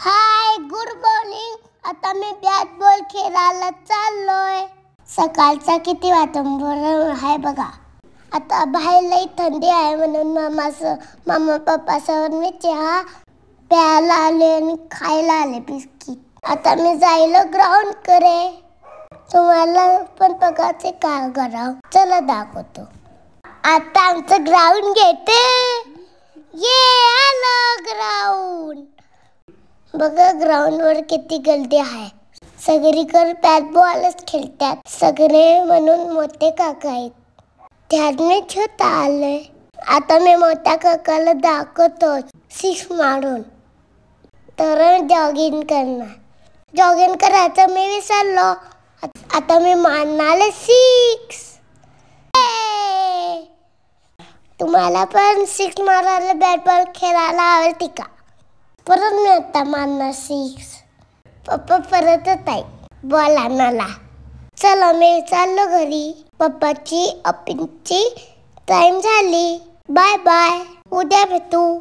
हाय, good morning. आता मी bat ball खेळायला चाललोय. सकाळचा किती वातावरण आहे बघा. आता बाहेर लई थंडी आहे म्हणून मामा पप्पा सर मी चहा प्यायला आले आणि खायला आले बिस्किट. आता मी जायला ग्राउंड करे. तुम्हाला पण बघायचे का ग्राउंड? चला दाखवतो. आता आमचं ग्राउंड घेते. ये आलं ग्राउंड. बघा ग्राउंडवर किती गर्दी आहे. सगळीकडे बॅट बॉलच खेळतात सगळे म्हणून मोठे काका आहेत. त्याने छोटा आलंय. आता मी मोठ्या काकाला दाखवतो सिक्स मारून. तर जॉगिंग करणार. जॉगिंग करायचं मी विसरलो. आता मी मारणार सिक्स. तुम्हाला पण सिक्स मारायला बॅट बॉल खेळायला आवडते का? परत मी आता मारणार सिक्स. पप्पा परतच आहे बॉल आणायला. चला मी चाललो घरी. पप्पाची ऑफिसची टाइम झाली. Bye bye. उद्या भेटू.